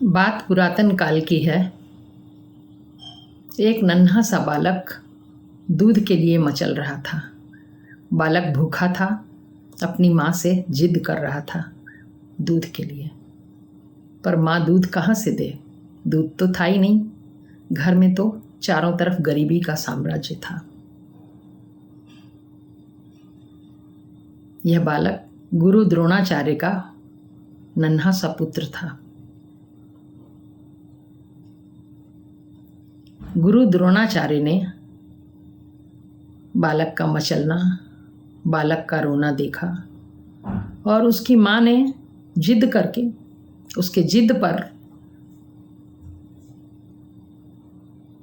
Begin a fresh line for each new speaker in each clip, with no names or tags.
बात पुरातन काल की है। एक नन्हा सा बालक दूध के लिए मचल रहा था। बालक भूखा था, अपनी माँ से जिद कर रहा था दूध के लिए, पर माँ दूध कहाँ से दे? दूध तो था ही नहीं। घर में तो चारों तरफ गरीबी का साम्राज्य था। यह बालक गुरु द्रोणाचार्य का नन्हा सा पुत्र था। गुरु द्रोणाचार्य ने बालक का मचलना, बालक का रोना देखा और उसकी माँ ने जिद करके उसके जिद पर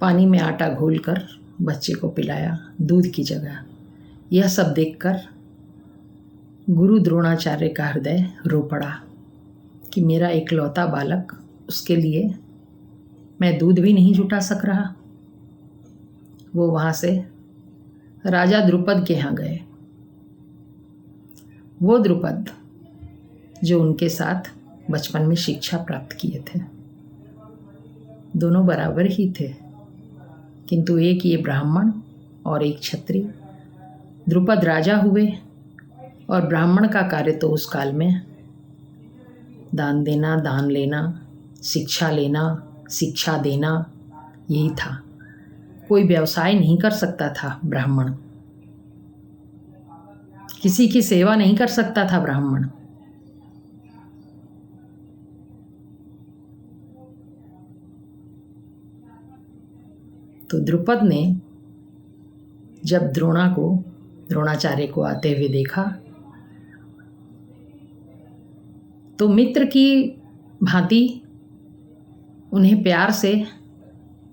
पानी में आटा घोलकर बच्चे को पिलाया दूध की जगह। यह सब देखकर गुरु द्रोणाचार्य का हृदय रो पड़ा कि मेरा इकलौता बालक, उसके लिए मैं दूध भी नहीं जुटा सक रहा। वो वहाँ से राजा द्रुपद के यहाँ गए। वो द्रुपद जो उनके साथ बचपन में शिक्षा प्राप्त किए थे। दोनों बराबर ही थे, किंतु एक ये ब्राह्मण और एक क्षत्रिय। द्रुपद राजा हुए और ब्राह्मण का कार्य तो उस काल में दान देना, दान लेना, शिक्षा लेना, शिक्षा देना, यही था। कोई व्यवसाय नहीं कर सकता था ब्राह्मण, किसी की सेवा नहीं कर सकता था ब्राह्मण। तो द्रुपद ने जब द्रोणाचार्य को आते हुए देखा तो मित्र की भांति उन्हें प्यार से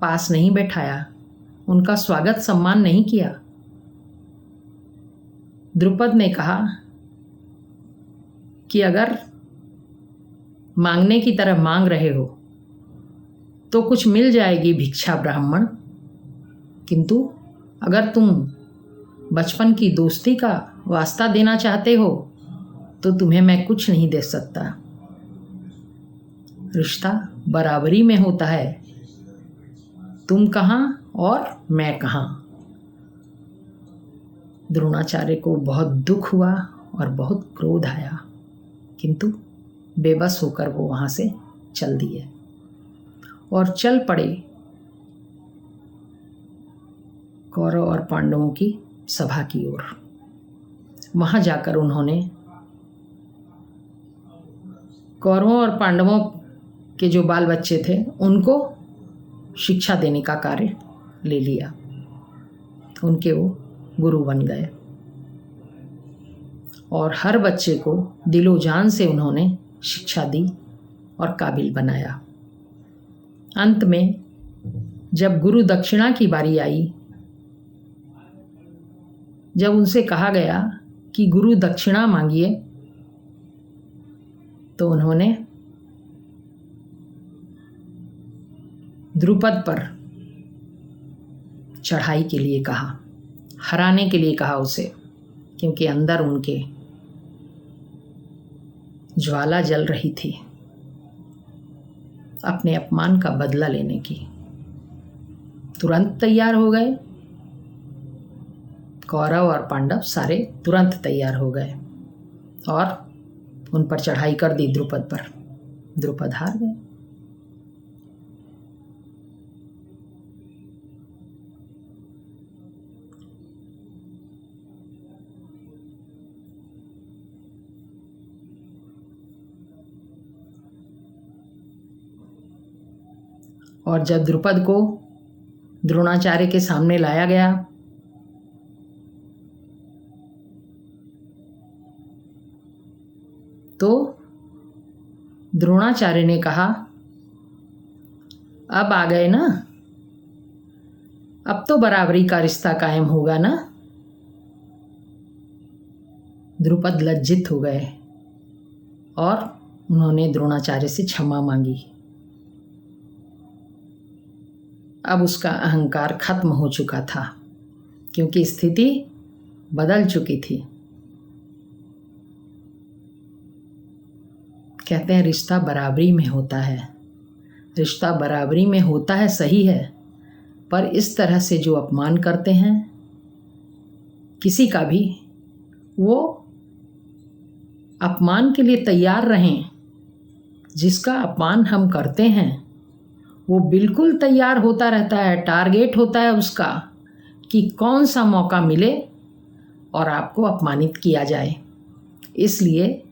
पास नहीं बैठाया, उनका स्वागत सम्मान नहीं किया। द्रुपद ने कहा कि अगर मांगने की तरह मांग रहे हो तो कुछ मिल जाएगी भिक्षा ब्राह्मण, किंतु अगर तुम बचपन की दोस्ती का वास्ता देना चाहते हो तो तुम्हें मैं कुछ नहीं दे सकता। रिश्ता बराबरी में होता है, तुम कहाँ और मैं कहाँ। द्रोणाचार्य को बहुत दुख हुआ और बहुत क्रोध आया, किंतु बेबस होकर वो वहाँ से चल दिए और चल पड़े कौरव और पांडवों की सभा की ओर। वहाँ जाकर उन्होंने कौरवों और पांडवों के जो बाल बच्चे थे उनको शिक्षा देने का कार्य ले लिया। उनके वो गुरु बन गए और हर बच्चे को दिलो जान से उन्होंने शिक्षा दी और काबिल बनाया। अंत में जब गुरु दक्षिणा की बारी आई, जब उनसे कहा गया कि गुरु दक्षिणा मांगिए, तो उन्होंने द्रुपद पर चढ़ाई के लिए कहा, हराने के लिए कहा उसे, क्योंकि अंदर उनके ज्वाला जल रही थी अपने अपमान का बदला लेने की। तुरंत तैयार हो गए कौरव और पांडव, सारे तुरंत तैयार हो गए और उन पर चढ़ाई कर दी द्रुपद पर। द्रुपद हार गए। और जब द्रुपद को द्रोणाचार्य के सामने लाया गया तो द्रोणाचार्य ने कहा, अब आ गए ना, अब तो बराबरी का रिश्ता कायम होगा ना। द्रुपद लज्जित हो गए और उन्होंने द्रोणाचार्य से क्षमा मांगी। अब उसका अहंकार खत्म हो चुका था, क्योंकि स्थिति बदल चुकी थी। कहते हैं रिश्ता बराबरी में होता है, रिश्ता बराबरी में होता है, सही है, पर इस तरह से जो अपमान करते हैं किसी का भी, वो अपमान के लिए तैयार रहें। जिसका अपमान हम करते हैं वो बिल्कुल तैयार होता रहता है, टारगेट होता है उसका कि कौन सा मौका मिले और आपको अपमानित किया जाए। इसलिए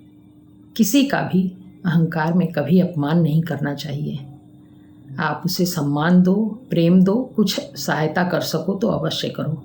किसी का भी अहंकार में कभी अपमान नहीं करना चाहिए। आप उसे सम्मान दो, प्रेम दो, कुछ सहायता कर सको तो अवश्य करो।